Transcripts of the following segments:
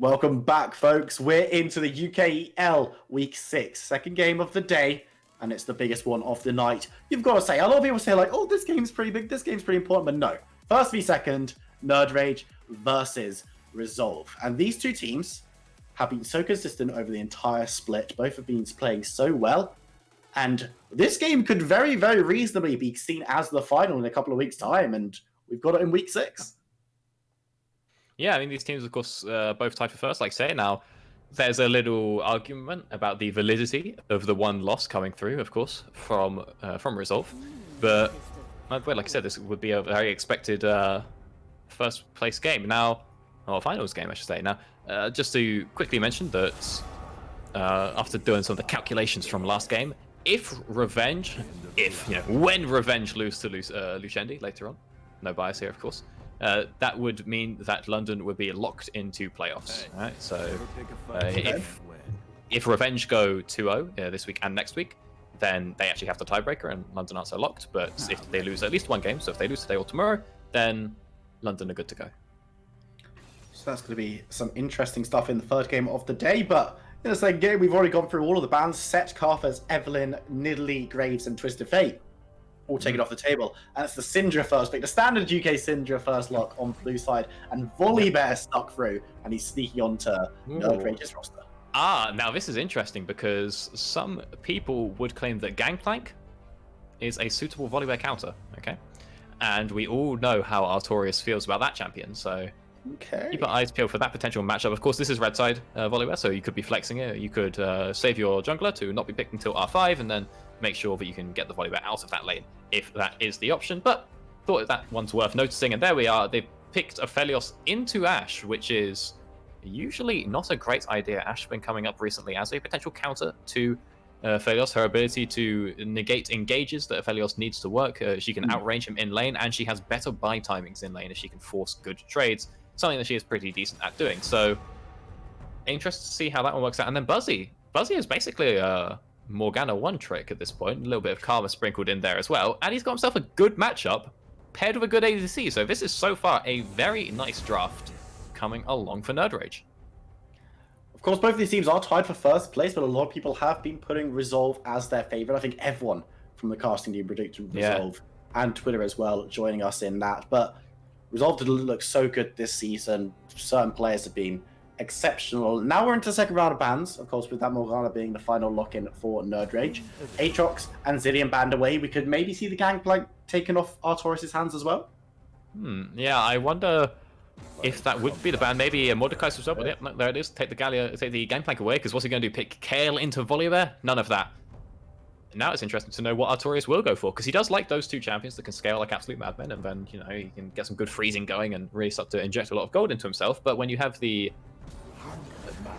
Welcome back, folks. We're into the UKEL Week 6, second game of the day, and it's the biggest one of the night. You've got to say, a lot of people say, like, oh, this game's pretty big, this game's pretty important, but no. First v second, nerdRage versus Resolve. And these two teams have been so consistent over the entire split. Both have been playing so well. And this game could very, very reasonably be seen as the final in a couple of weeks' time, and we've got it in Week 6. Yeah, I mean, these teams, of course, both tied for first, like say. Now, there's a little argument about the validity of the one loss coming through, of course, from Resolve. But, like I said, this would be a very expected first place game. Now, or finals game, I should say. Now, just to quickly mention that after doing some of the calculations from last game, when Revenge lose to Lucendi later on, no bias here, of course, that would mean that London would be locked into playoffs. Right? So if Revenge go 2-0 this week and next week, then they actually have the tiebreaker and London aren't so locked. But if they lose at least one game, so if they lose today or tomorrow, then London are good to go. So that's going to be some interesting stuff in the third game of the day. But in the second game, we've already gone through all of the bans. Set, Carthers, Evelyn, Nidalee, Graves, and Twisted Fate. All taken off the table. And it's the Syndra first pick. The standard UK Syndra first lock on blue side. And Volibear stuck through. And he's sneaking onto nerdRage's roster. Now this is interesting because some people would claim that Gangplank is a suitable Volibear counter. Okay. And we all know how Artorias feels about that champion. So keep your eyes peeled for that potential matchup. Of course, this is red side Volibear, so you could be flexing it. You could save your jungler to not be picked until R5 and then make sure that you can get the Volibear out of that lane if that is the option. But thought that one's worth noticing. And there we are. They've picked Aphelios into Ashe, which is usually not a great idea. Ashe has been coming up recently as a potential counter to Aphelios. Her ability to negate engages that Aphelios needs to work. She can outrange him in lane, and she has better buy timings in lane if she can force good trades. Something that she is pretty decent at doing. So interested to see how that one works out. And then Buzzy is basically a Morgana 1 trick at this point. A little bit of Karma sprinkled in there as well. And he's got himself a good matchup paired with a good ADC. So this is so far a very nice draft coming along for nerdRage. Of course, both of these teams are tied for first place, but a lot of people have been putting Resolve as their favorite. I think everyone from the casting team predicted Resolve and Twitter as well joining us in that. But Resolve did look so good this season. Certain players have been exceptional. Now we're into the second round of bans, of course, with that Morgana being the final lock-in for nerdRage. Aatrox and Zilean banned away. We could maybe see the Gangplank taken off Artorias' hands as well. Yeah, I wonder if that would be the ban. Maybe Mordekaiser as well, but yeah, there it is. Take the Gangplank away, because what's he going to do? Pick Kayle into Volibear? None of that. Now it's interesting to know what Artorias will go for, because he does like those two champions that can scale like absolute madmen, and then, he can get some good freezing going and really start to inject a lot of gold into himself. But when you have the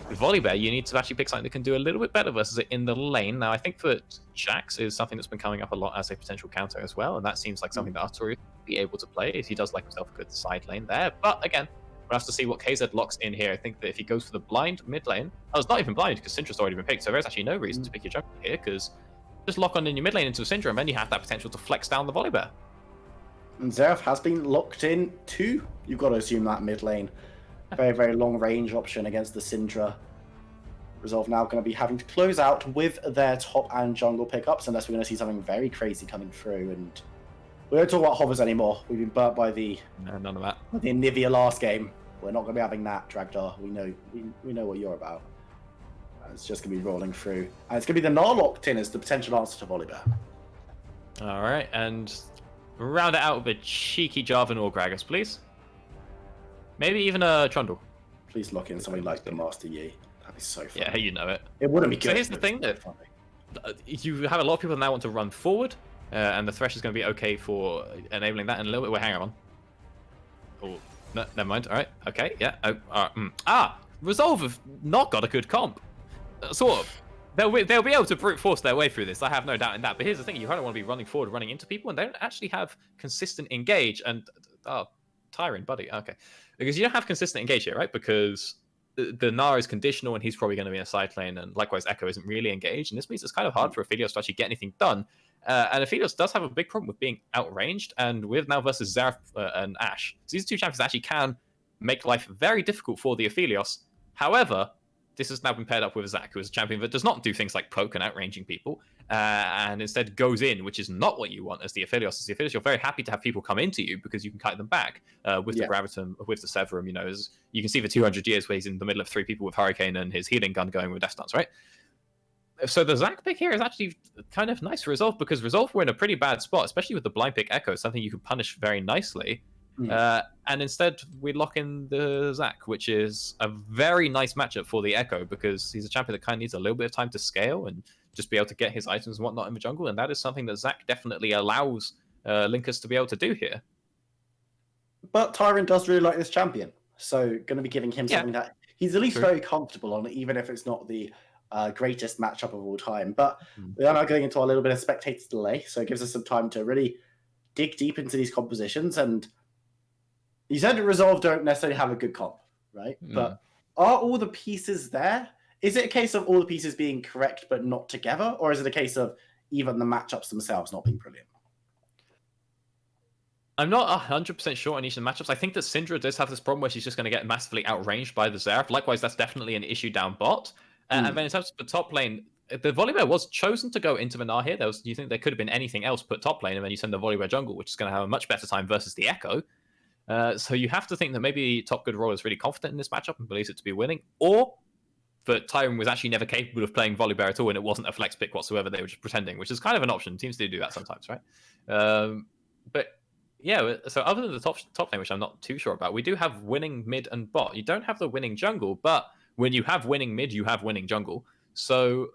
Volibear, you need to actually pick something that can do a little bit better versus it in the lane. Now, I think that Jax is something that's been coming up a lot as a potential counter as well, and that seems like something that Artorias would be able to play if he does like himself a good side lane there. But again, we'll have to see what KZ locks in here. I think that if he goes for the blind mid lane, it's not even blind because Syndra's already been picked, so there's actually no reason to pick your jungler here, because just lock on in your mid lane into a Syndra, and then you have that potential to flex down the Volibear. And Xerath has been locked in too. You've got to assume that mid lane. Very, very long range option against the Syndra. Resolve now going to be having to close out with their top and jungle pickups, unless we're going to see something very crazy coming through. And we don't talk about hovers anymore. We've been burnt by the none of that. The Nivea last game. We're not going to be having that, Dragdar. We know what you're about. It's just going to be rolling through. And it's going to be the Gnar locked in as the potential answer to Volibear. Alright, and round it out with a cheeky Jarvan or Gragas, please. Maybe even a Trundle. Please lock in something like the Master Yi. That'd be so fun. Yeah, you know it. It wouldn't be good. So here's the thing, that you have a lot of people now want to run forward, and the Thresh is going to be okay for enabling that in a little bit. Wait, hang on. Oh, no, never mind. Alright, okay, yeah. Resolve have not got a good comp. Sort of. They'll be able to brute force their way through this. I have no doubt in that. But here's the thing: you kind of want to be running forward, running into people, and they don't actually have consistent engage. And Tyrion, buddy, okay, because you don't have consistent engage here, right? Because the Gnar is conditional, and he's probably going to be in a side lane, and likewise Echo isn't really engaged, and this means it's kind of hard for Aphelios to actually get anything done. And Aphelios does have a big problem with being outranged, and with now versus Xerath and Ashe, so these two champions actually can make life very difficult for the Aphelios. However, this has now been paired up with Zac, who is a champion that does not do things like poke and outranging people, and instead goes in, which is not what you want as the Aphelios. As the Aphelios, you're very happy to have people come into you because you can kite them back with the Graviton, with the Severum. You know, as you can see the 200 years where he's in the middle of 3 people with Hurricane and his healing gun going with Death Dance, right? So the Zac pick here is actually kind of nice for Resolve, because Resolve were in a pretty bad spot, especially with the blind pick Echo, something you can punish very nicely. And instead, we lock in the Zac, which is a very nice matchup for the Echo, because he's a champion that kind of needs a little bit of time to scale and just be able to get his items and whatnot in the jungle, and that is something that Zac definitely allows Linkers to be able to do here. But Tyrant does really like this champion, so going to be giving him something that he's at least very comfortable on, even if it's not the greatest matchup of all time. But we are now going into a little bit of spectator delay, so it gives us some time to really dig deep into these compositions. And you said Resolve don't necessarily have a good comp, right? But are all the pieces there? Is it a case of all the pieces being correct but not together? Or is it a case of even the matchups themselves not being brilliant? I'm not 100% sure on each of the matchups. I think that Syndra does have this problem where she's just going to get massively outranged by the Xerath. Likewise, that's definitely an issue down bot. And then in terms of the top lane, the Volibear was chosen to go into the Gnar here. You think there could have been anything else put top lane, and then you send the Volibear jungle, which is going to have a much better time versus the Echo. So you have to think that maybe Top Good Roll is really confident in this matchup and believes it to be winning, or that Tyron was actually never capable of playing Volibear at all, and it wasn't a flex pick whatsoever. They were just pretending, which is kind of an option. Teams do that sometimes, right? But yeah, so other than the top lane, which I'm not too sure about, we do have winning mid and bot. You don't have the winning jungle, but when you have winning mid, you have winning jungle. So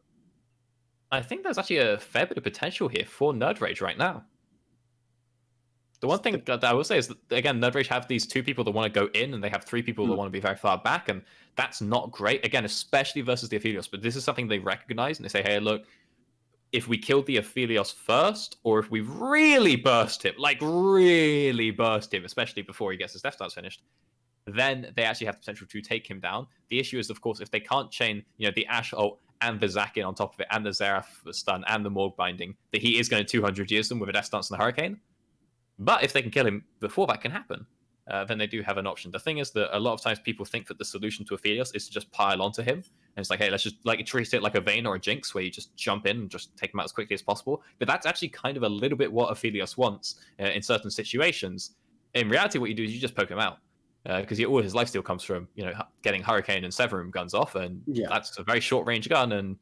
I think there's actually a fair bit of potential here for nerdRage right now. The one thing that I will say is that, again, nerdRage have these 2 people that want to go in, and they have 3 people that want to be very far back, and that's not great, again, especially versus the Aphelios. But this is something they recognize, and they say, hey, look, if we kill the Aphelios first, or if we really burst him, especially before he gets his Death Dance finished, then they actually have the potential to take him down. The issue is, of course, if they can't chain, the Ashe ult and the Zac in on top of it, and the Xerath stun and the Morg binding, that he is going to 200 years them with a Death Dance and the Hurricane. But if they can kill him before that can happen, then they do have an option. The thing is that a lot of times people think that the solution to Aphelios is to just pile onto him. And it's like, hey, let's just treat it like a Vayne or a Jinx, where you just jump in and just take him out as quickly as possible. But that's actually kind of a little bit what Aphelios wants in certain situations. In reality, what you do is you just poke him out. Because all his lifesteal comes from getting Hurricane and Severum guns off, and that's a very short range gun and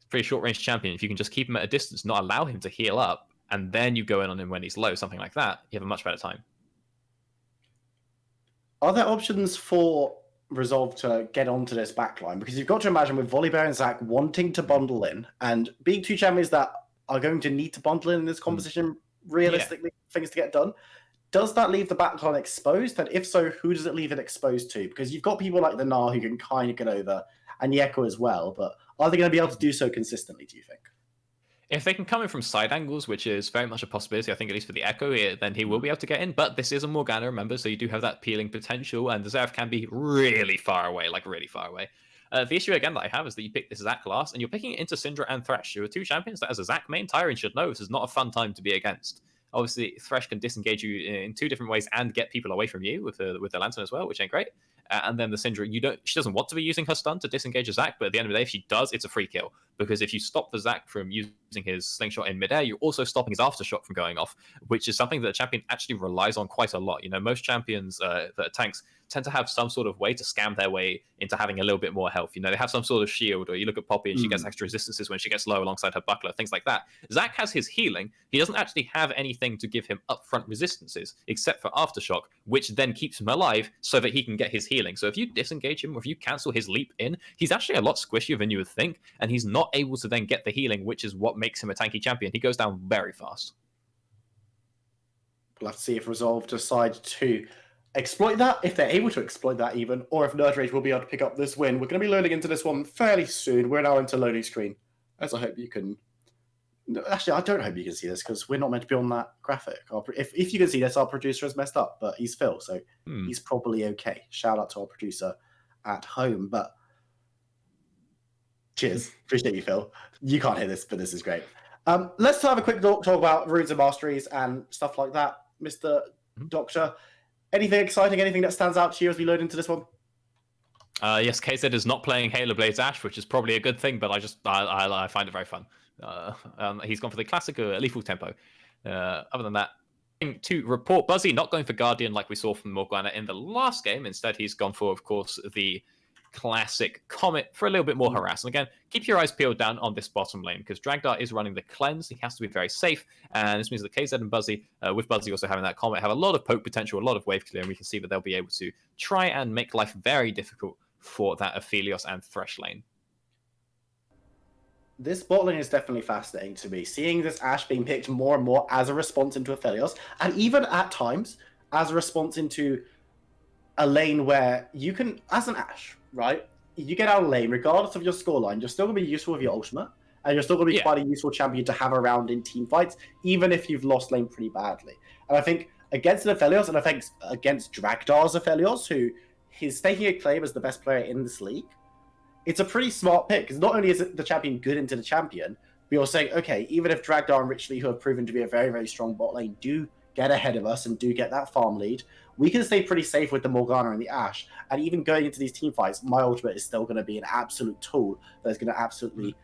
pretty short range champion. If you can just keep him at a distance, not allow him to heal up, and then you go in on him when he's low, something like that, you have a much better time. Are there options for Resolve to get onto this backline? Because you've got to imagine with Volibear and Zac wanting to bundle in, and being 2 champions that are going to need to bundle in this composition, realistically, things to get done. Does that leave the backline exposed? And if so, who does it leave it exposed to? Because you've got people like the Gnar who can kind of get over, and the Echo as well, but are they going to be able to do so consistently, do you think? If they can come in from side angles, which is very much a possibility, I think, at least for the Echo, then he will be able to get in. But this is a Morgana, remember, so you do have that peeling potential, and the Xerath can be really far away, really far away. The issue, again, that I have is that you pick this Zac class, and you're picking it into Syndra and Thresh, who are 2 champions that, as a Zac main, Tyrion should know this is not a fun time to be against. Obviously, Thresh can disengage you in 2 different ways and get people away from you with the Lantern as well, which ain't great. And then the Syndra, she doesn't want to be using her stun to disengage a Zac, but at the end of the day, if she does, it's a free kill. Because if you stop the Zac from using his slingshot in midair, you're also stopping his aftershock from going off, which is something that a champion actually relies on quite a lot. Most champions that are tanks tend to have some sort of way to scam their way into having a little bit more health. They have some sort of shield, or you look at Poppy and she gets extra resistances when she gets low alongside her buckler, things like that. Zac has his healing. He doesn't actually have anything to give him upfront resistances, except for aftershock, which then keeps him alive so that he can get his healing. So if you disengage him, or if you cancel his leap in, he's actually a lot squishier than you would think, and he's not able to then get the healing, which is what makes him a tanky champion. He goes down very fast. We'll have to see if Resolve decide to exploit that, if they're able to exploit that even, or if nerdRage will be able to pick up this win. We're going to be loading into this one fairly soon. We're now into loading screen, as I hope you can... Actually, I don't hope you can see this, because we're not meant to be on that graphic. If you can see this, our producer has messed up, but he's Phil, so he's probably okay. Shout out to our producer at home, but cheers. Appreciate you, Phil. You can't hear this, but this is great. Let's have a quick talk about runes and masteries and stuff like that, Mr. Doctor. Anything exciting, anything that stands out to you as we load into this one? Yes, KZ is not playing Halo Blades Ash, which is probably a good thing, but I find it very fun. He's gone for the classic lethal tempo. Other than that, to report Buzzy not going for Guardian like we saw from Morgana in the last game. Instead, he's gone for, of course, the classic Comet for a little bit more harass. And again, keep your eyes peeled down on this bottom lane because Dragdar is running the cleanse. He has to be very safe. And this means that KZ and Buzzy, with Buzzy also having that Comet, have a lot of poke potential, a lot of wave clear. And we can see that they'll be able to try and make life very difficult for that Aphelios and Thresh lane. This bot lane is definitely fascinating to me. Seeing this Ashe being picked more and more as a response into Aphelios, and even at times as a response into a lane where you can, as an Ashe, right? You get out of lane, regardless of your scoreline, you're still going to be useful with your ultimate, and you're still going to be quite a useful champion to have around in team fights, even if you've lost lane pretty badly. And I think against an Aphelios, and I think against Dragdar's Aphelios, who is taking a claim as the best player in this league, it's a pretty smart pick, because not only is the champion good into the champion, but you're saying, okay, even if Dragdar and Richley, who have proven to be a very, very strong bot lane, do get ahead of us and do get that farm lead, we can stay pretty safe with the Morgana and the Ashe. And even going into these team fights, my ultimate is still going to be an absolute tool that's going to absolutely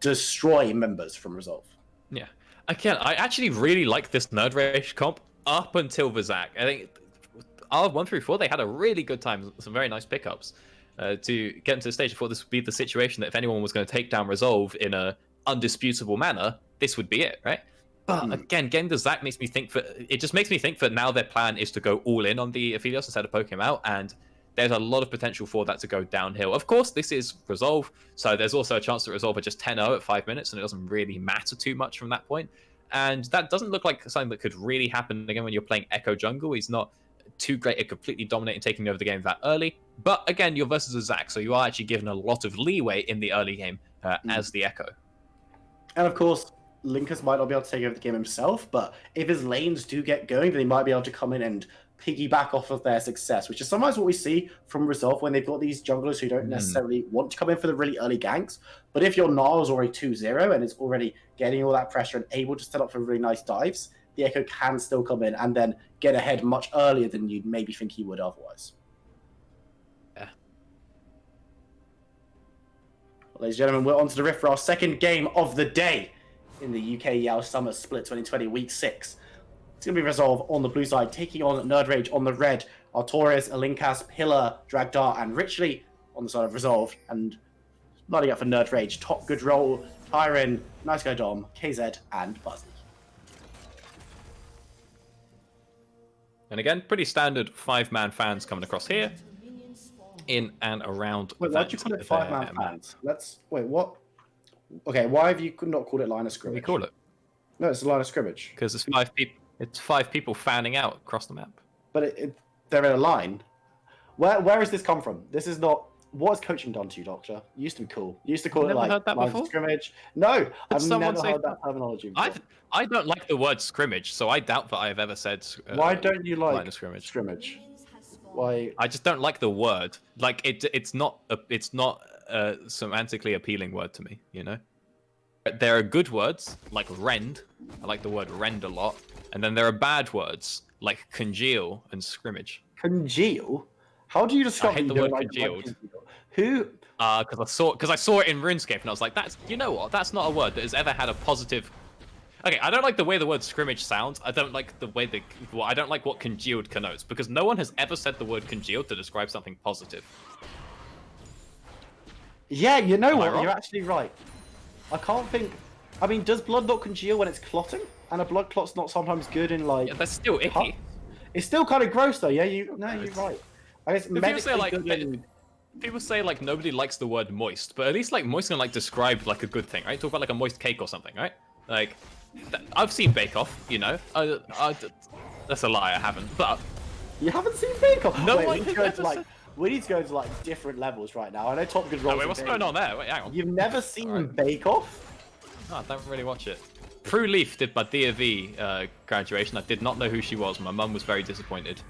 destroy members from Resolve. Yeah. Again, I actually really like this nerdRage comp up until the Zac. I think R1 through 4, they had a really good time, some very nice pickups. To get into the stage, I thought this would be the situation that if anyone was going to take down Resolve in a undisputable manner, this would be it, right? But again, getting the Zac makes me think it just makes me think that now their plan is to go all in on the Aphelios instead of poking him out, and there's a lot of potential for that to go downhill. Of course, this is Resolve, so there's also a chance that Resolve are just 10-0 at 5 minutes, and it doesn't really matter too much from that point. And that doesn't look like something that could really happen again when you're playing Echo Jungle. He's not too great at completely dominating, taking over the game that early. But again, you're versus a Zac, so you are actually given a lot of leeway in the early game as the Echo. And of course, Linkus might not be able to take over the game himself, but if his lanes do get going, then he might be able to come in and piggyback off of their success, which is sometimes what we see from Resolve when they've got these junglers who don't necessarily want to come in for the really early ganks. But if your Gnar is already 2-0 and is already getting all that pressure and able to set up for really nice dives, the Echo can still come in and then get ahead much earlier than you'd maybe think he would otherwise. Yeah. Well, ladies and gentlemen, we're on to the riff for our second game of the day in the UKEL Summer Split 2020 Week 6. It's going to be Resolve on the blue side, taking on nerdRage on the red. Artorias, Alinkas, Pillar, Dragdar, and Richley on the side of Resolve. And lining up for nerdRage, Top Good Roll, Tyron, Nice Guy Dom, KZ, and Buzzy. And again, pretty standard 5-man fans coming across here, in and around. Wait, why'd you call it 5-man fans? Wait, what? Okay, why have you not called it line of scrimmage? We call it. No, it's a line of scrimmage. Because it's 5 people. It's 5 people fanning out across the map. But they're in a line. Where has this come from? This is not. What has coaching done to you, Doctor? You used to be cool. You used to call it like heard that line before? of scrimmage. No, I've someone never say heard that terminology before. I don't like the word scrimmage, so I doubt that I've ever said. Why don't you like line of scrimmage? Why? I just don't like the word. Like it's not a semantically appealing word to me. You know. There are good words like rend. I like the word rend a lot. And then there are bad words like congeal and scrimmage. Congeal? How do you describe? I hate the word congealed. Who? Because I saw it in RuneScape and I was like, you know what? That's not a word that has ever had a positive. Okay, I don't like the way the word scrimmage sounds. I don't like the way I don't like what congealed connotes because no one has ever said the word congealed to describe something positive. Yeah, you know what? You're actually right. I can't think. I mean, does blood not congeal when it's clotting? And a blood clot's not sometimes good in like. Yeah, that's still icky. It's still kind of gross though. Yeah, you're right. I guess people say like nobody likes the word moist, but at least like moist can like describe like a good thing, right? Talk about like a moist cake or something, right? Like, I've seen Bake Off, you know. That's a lie, I haven't. But you haven't seen Bake Off? No, we need to go to like different levels right now. I know Top Good Roll. Wait, what's going on there? Wait, hang on. You've never seen Bake Off? No, I don't really watch it. Prue Leaf did my DAV graduation. I did not know who she was. My mum was very disappointed.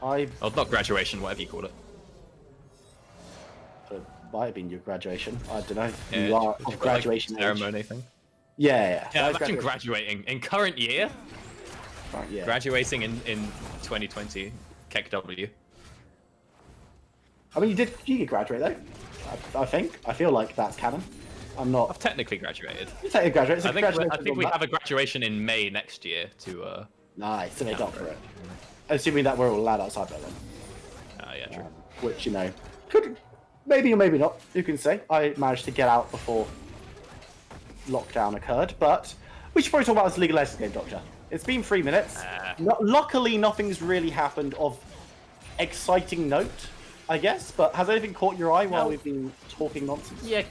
Not graduation, whatever you call it. It might have been your graduation. I don't know. Yeah, you are of graduation like, ceremony thing. Yeah. Yeah, imagine graduating in current year. Right, yeah. Graduating in 2020, KEKW. I mean, you did graduate though. I feel like that's canon. I'm not. I've technically graduated. You technically graduate. So I think we have a graduation in May next year to. Nice, to make up for it. Assuming that we're all allowed outside Berlin. Yeah, true. Which, you know, could maybe or maybe not. Who can say? I managed to get out before lockdown occurred, but we should probably talk about this League of Legends game, Doctor. It's been 3 minutes. Luckily, nothing's really happened of exciting note, I guess. But has anything caught your eye while we've been talking nonsense? Yeah,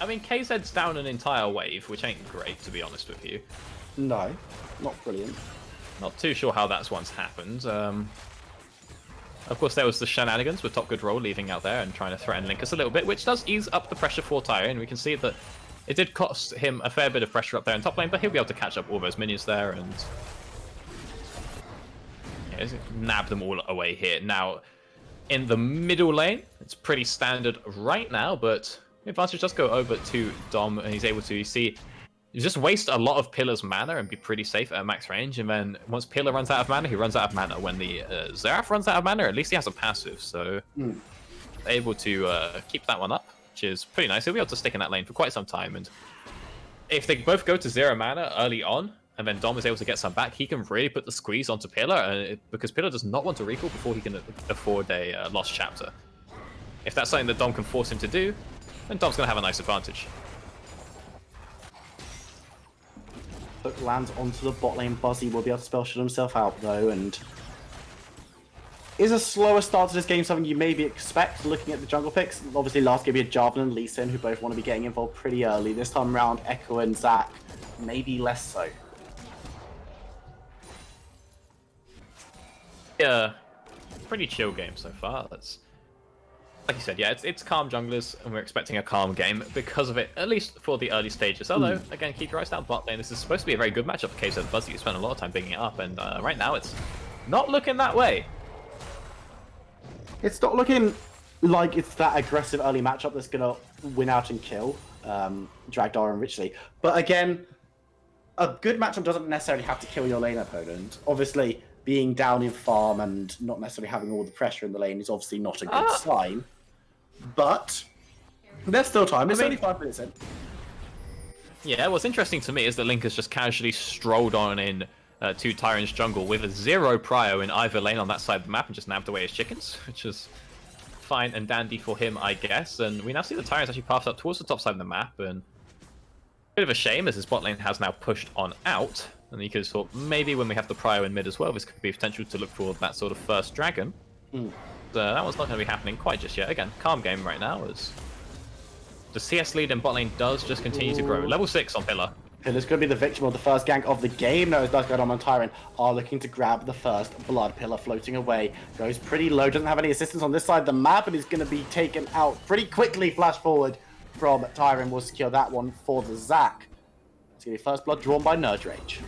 I mean, KZ's down an entire wave, which ain't great, to be honest with you. No, not brilliant. Not too sure how that's once happened. Of course, there was the shenanigans with Top Good Roll leaving out there and trying to threaten Linkus a little bit, which does ease up the pressure for Tyrion. We can see that it did cost him a fair bit of pressure up there in top lane, but he'll be able to catch up all those minions there and nab them all away here. Now, in the middle lane, it's pretty standard right now, but the advantage does go over to Dom, and he's able to, you just waste a lot of Pillar's mana and be pretty safe at max range, and then once Pillar runs out of mana, he runs out of mana. When the Xerath runs out of mana, at least he has a passive, so able to keep that one up, which is pretty nice. He'll be able to stick in that lane for quite some time, and if they both go to 0 mana early on, and then Dom is able to get some back, he can really put the squeeze onto Pillar, because Pillar does not want to recall before he can afford a lost chapter. If that's something that Dom can force him to do, then Dom's going to have a nice advantage. Hook lands onto the bot lane. Buzzy will be able to spell shield himself out though, and is a slower start to this game something you maybe expect looking at the jungle picks? Obviously last game we had Jarvan and Lee Sin, who both want to be getting involved pretty early. This time around, Echo and Zac, maybe less so. Yeah, pretty chill game so far. That's like you said, yeah, it's calm junglers, and we're expecting a calm game because of it, at least for the early stages. Although, again, keep your eyes down bot lane. This is supposed to be a very good matchup for KZ and Buzzy. You spent a lot of time picking it up, and right now it's not looking that way. It's not looking like it's that aggressive early matchup that's going to win out and kill Dragdar and Richley. But again, a good matchup doesn't necessarily have to kill your lane opponent. Obviously, being down in farm and not necessarily having all the pressure in the lane is obviously not a good sign. But there's still time. It's only 5 minutes in. Yeah, what's interesting to me is that Link has just casually strolled on in to Tyrion's jungle with a 0 prio in either lane on that side of the map and just nabbed away his chickens, which is fine and dandy for him, I guess. And we now see the Tyrion's actually passed up towards the top side of the map, and a bit of a shame as his bot lane has now pushed on out. And you could have thought maybe when we have the prio in mid as well, this could be potential to look for that sort of first dragon. That one's not going to be happening quite just yet. Again, calm game right now as the CS lead in bot lane does just continue to grow. Level 6 on Pillar. Pillar's going to be the victim of the first gank of the game. No, it's not going on. Tyrion are looking to grab the first blood. Pillar floating away. Goes pretty low. Doesn't have any assistance on this side of the map and is going to be taken out pretty quickly. Flash forward from Tyrion will secure that one for the Zac. It's going to be first blood drawn by nerdRage.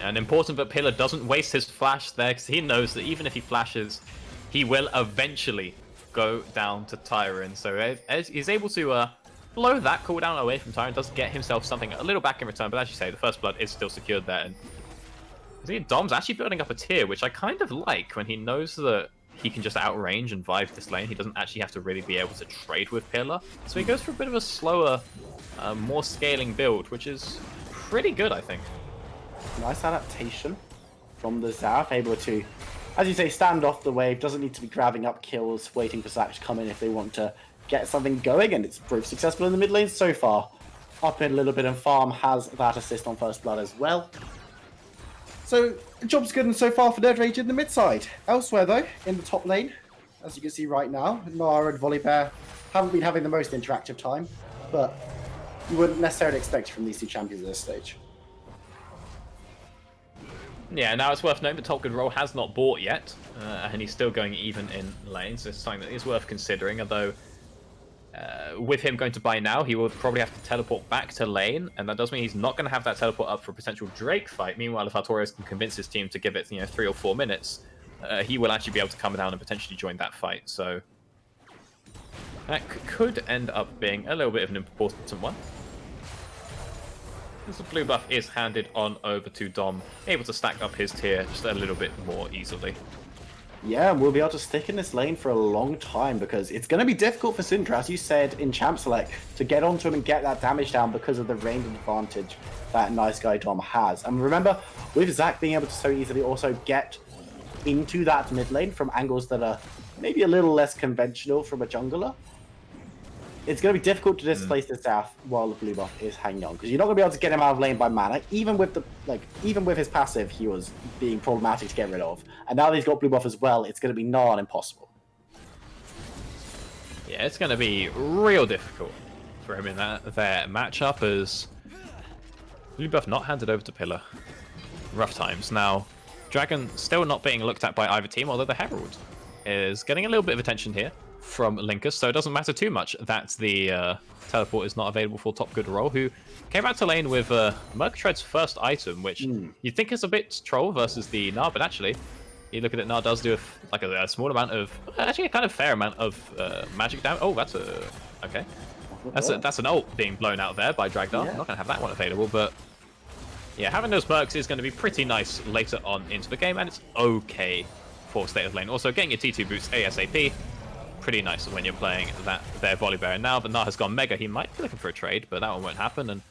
And important that Pillar doesn't waste his flash there, because he knows that even if he flashes, he will eventually go down to Tyrion. So he's able to blow that cooldown away from Tyrion, does get himself something a little back in return, but as you say, the first blood is still secured there. And I think Dom's actually building up a tier, which I kind of like when he knows that he can just outrange and vibe this lane. He doesn't actually have to really be able to trade with Pillar. So he goes for a bit of a slower, more scaling build, which is pretty good, I think. Nice adaptation from the Xerath, able to, as you say, stand off the wave, doesn't need to be grabbing up kills, waiting for Zac to come in if they want to get something going, and it's proved successful in the mid lane so far. Up in a little bit, and Farm has that assist on first blood as well. So, the job's good and so far for nerdRage in the mid side. Elsewhere though, in the top lane, as you can see right now, Nara and Volibear haven't been having the most interactive time, but you wouldn't necessarily expect it from these two champions at this stage. Yeah, now it's worth noting that Top Good Roll has not bought yet, and he's still going even in lane, so it's something that is worth considering, although with him going to buy now, he will probably have to teleport back to lane, and that does mean he's not going to have that teleport up for a potential Drake fight. Meanwhile, if Artorias can convince his team to give it 3 or 4 minutes, he will actually be able to come down and potentially join that fight, so that could end up being a little bit of an important one. The blue buff is handed on over to Dom, able to stack up his tier just a little bit more easily. Yeah, and we'll be able to stick in this lane for a long time because it's going to be difficult for Syndra, as you said in Champ Select, to get onto him and get that damage down because of the range advantage that Nice Guy Dom has. And remember, with Zac being able to so easily also get into that mid lane from angles that are maybe a little less conventional from a jungler, it's going to be difficult to displace the South while the blue buff is hanging on, because you're not going to be able to get him out of lane by mana. Even with his passive, he was being problematic to get rid of, and now that he's got blue buff as well, it's going to be nigh on impossible. Yeah, it's going to be real difficult for him in their matchup, as blue buff not handed over to Pillar. Rough times. Now, Dragon still not being looked at by either team, although the Herald is getting a little bit of attention here from Linkus, so it doesn't matter too much that the teleport is not available for Top Good Roll, who came out to lane with Murktread's first item, which you'd think is a bit troll versus the Gnar, but actually, you look at it, Gnar does do a small amount of, actually a kind of fair amount of magic damage. Oh, that's a, okay. That's an ult being blown out there by Dragdar. Yeah. I'm not going to have that one available, but yeah, having those Mercs is going to be pretty nice later on into the game, and it's okay for State of Lane. Also, getting your T2 boots ASAP, pretty nice when you're playing their Volibear. And now that Gnar has gone Mega, he might be looking for a trade, but that one won't happen. And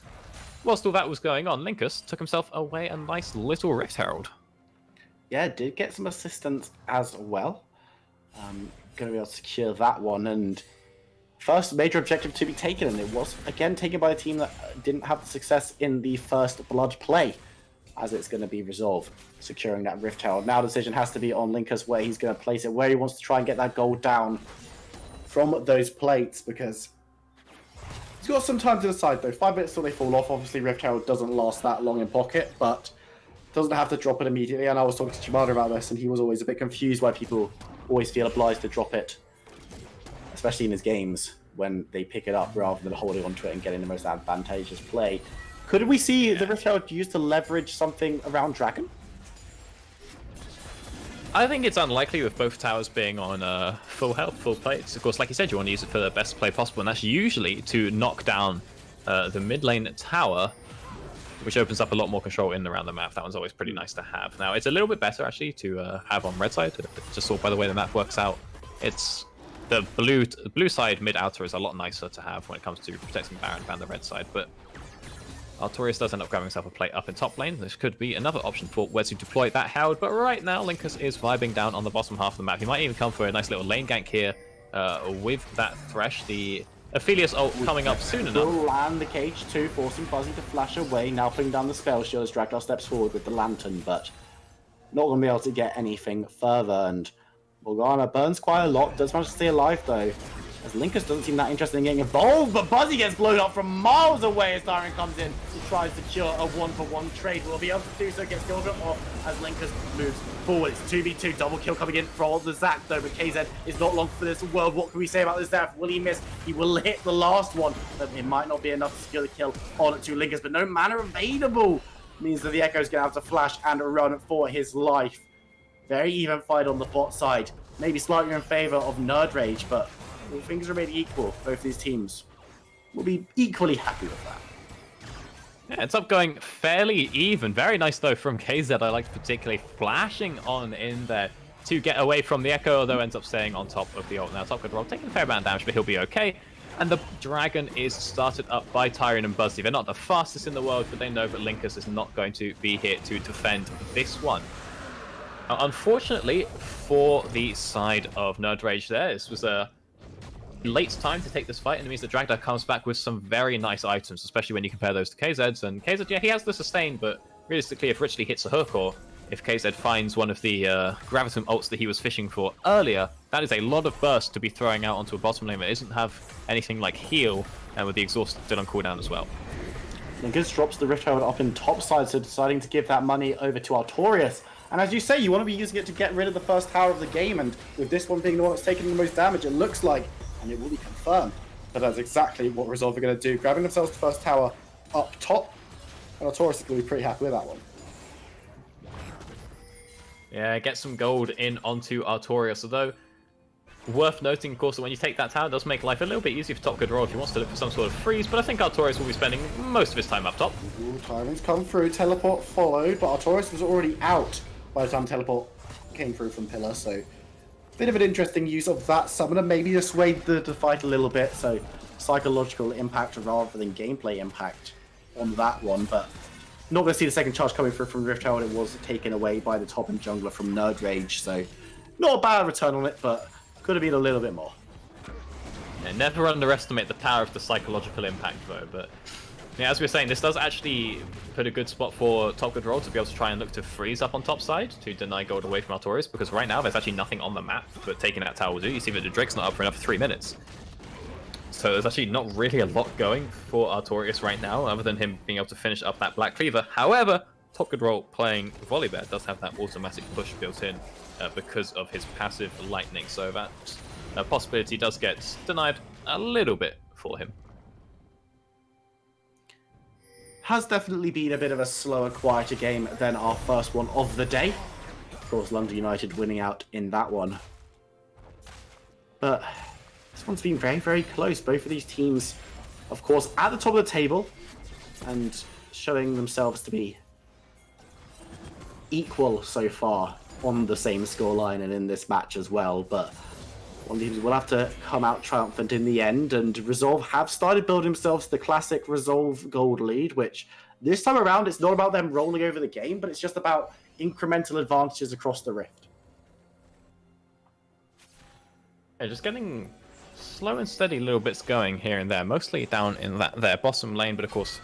whilst all that was going on, Linkus took himself away a nice little Rift Herald. Yeah, did get some assistance as well. Going to be able to secure that one, and first major objective to be taken, and it was again taken by a team that didn't have the success in the first Blood play, as it's going to be resolved, securing that Rift Herald. Now the decision has to be on Linkus where he's going to place it, where he wants to try and get that gold down from those plates, because he's got some time to decide though. 5 minutes till they fall off. Obviously Rift Herald doesn't last that long in pocket, but doesn't have to drop it immediately. And I was talking to Chimada about this, and he was always a bit confused why people always feel obliged to drop it, especially in his games, when they pick it up rather than holding onto it and getting the most advantageous play. Could we see the Rift Herald used to leverage something around Dragon? I think it's unlikely with both towers being on full health, full plates. Of course, like you said, you want to use it for the best play possible, and that's usually to knock down the mid lane tower, which opens up a lot more control in and around the map. That one's always pretty nice to have. Now, it's a little bit better, actually, to have on red side. Just saw by the way the map works out. It's the blue side mid-outer is a lot nicer to have when it comes to protecting Baron than the red side, but Artorias does end up grabbing himself a plate up in top lane. This could be another option for where to deploy that Herald, but right now Linkus is vibing down on the bottom half of the map. He might even come for a nice little lane gank here with that Thresh. The Aphelios ult coming up soon enough. Will land the cage too, forcing Fuzzy to flash away, now putting down the spell shield as Dragdar steps forward with the lantern, but not going to be able to get anything further, and Morgana burns quite a lot, does manage to stay alive though, as Linkus doesn't seem that interested in getting involved, but Buzzy gets blown up from miles away as Tyrion comes in. He tries to cure a 1-for-1 trade. Will be able to do so, gets killed off as Linkus moves forward. It's 2v2, double kill coming in from the Zac though, but KZ is not long for this world. What can we say about this death? Will he miss? He will hit the last one, but it might not be enough to secure the kill on to Linkus, but no mana available. Means that the Echo's going to have to flash and run for his life. Very even fight on the bot side. Maybe slightly in favor of nerdRage, but all things remain equal. Both these teams will be equally happy with that. Yeah, it's up going fairly even. Very nice though from KZ. I liked particularly flashing on in there to get away from the Echo, although ends up staying on top of the ult. Now Top Good Roll taking a fair amount of damage, but he'll be okay. And the Dragon is started up by Tyrion and Buzzy. They're not the fastest in the world, but they know that Linkus is not going to be here to defend this one. Unfortunately for the side of nerdRage there, this was a late time to take this fight, and it means that Dragdar comes back with some very nice items, especially when you compare those to KZ's. And KZ, yeah, he has the sustain, but realistically, if Richley hits a hook, or if KZ finds one of the Gravitum ults that he was fishing for earlier, that is a lot of burst to be throwing out onto a bottom lane that doesn't have anything like heal, and with the exhaust still on cooldown as well. Linkus drops the Rift Herald up in top side, so deciding to give that money over to Artorias. And as you say, you want to be using it to get rid of the first tower of the game, and with this one being the one that's taking the most damage, it looks like, and it will be confirmed, that that's exactly what Resolve are going to do. Grabbing themselves the first tower up top, and Artorias is going to be pretty happy with that one. Yeah, get some gold in onto Artorias, although worth noting, of course, that when you take that tower, it does make life a little bit easier for Top Good Roll if he wants to look for some sort of freeze, but I think Artorias will be spending most of his time up top. Ooh, Tyrant's come through, teleport followed, but Artorias was already out by the time teleport came through from Pillar, so Bit of an interesting use of that summoner, maybe to sway the fight a little bit, so psychological impact rather than gameplay impact on that one, but not going to see the second charge coming through from Rift Herald. It was taken away by the top and jungler from nerdRage, so not a bad return on it, but could have been a little bit more. Yeah, never underestimate the power of the psychological impact, though. But yeah, as we were saying, this does actually put a good spot for top good roll to be able to try and look to freeze up on top side to deny gold away from Artorias, because right now there's actually nothing on the map but taking that tower will do. You see that the Drake's not up for another 3 minutes. So there's actually not really a lot going for Artorias right now, other than him being able to finish up that Black Cleaver. However, top good roll playing Volibear does have that automatic push built in because of his passive lightning, so that possibility does get denied a little bit for him. Has definitely been a bit of a slower, quieter game than our first one of the day. Of course, London United winning out in that one. But this one's been very, very close. Both of these teams, of course, at the top of the table and showing themselves to be equal so far on the same scoreline and in this match as well. But one of the teams will have to come out triumphant in the end, and Resolve have started building themselves the classic Resolve gold lead, which this time around it's not about them rolling over the game, but it's just about incremental advantages across the Rift. Yeah, just getting slow and steady little bits going here and there, mostly down in that there bottom lane, but of course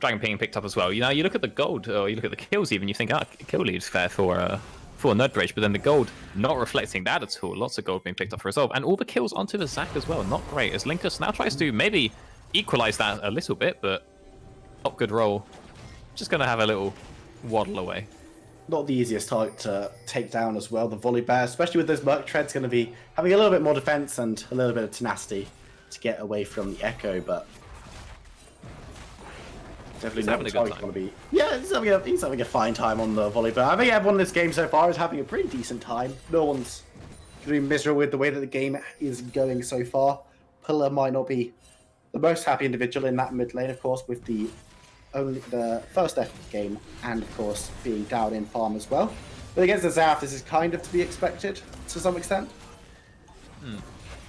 Dragon Ping picked up as well. You know, you look at the gold, or you look at the kills even, you think, kill lead's fair for nerdRage, but then the gold not reflecting that at all. Lots of gold being picked up for Resolve, and all the kills onto the Zac as well. Not great, as Linkus now tries to maybe equalize that a little bit, but top good roll just going to have a little waddle away. Not the easiest target to take down as well. The Volibear, especially with those Merc Treads, going to be having a little bit more defense and a little bit of tenacity to get away from the Echo, but definitely not the target going to be. Yeah, he's having a fine time on the Volibear. I think everyone in this game so far is having a pretty decent time. No one's going to be miserable with the way that the game is going so far. Pillar might not be the most happy individual in that mid lane, of course, with the first F game, and of course being down in farm as well. But against the Zaf, this is kind of to be expected to some extent.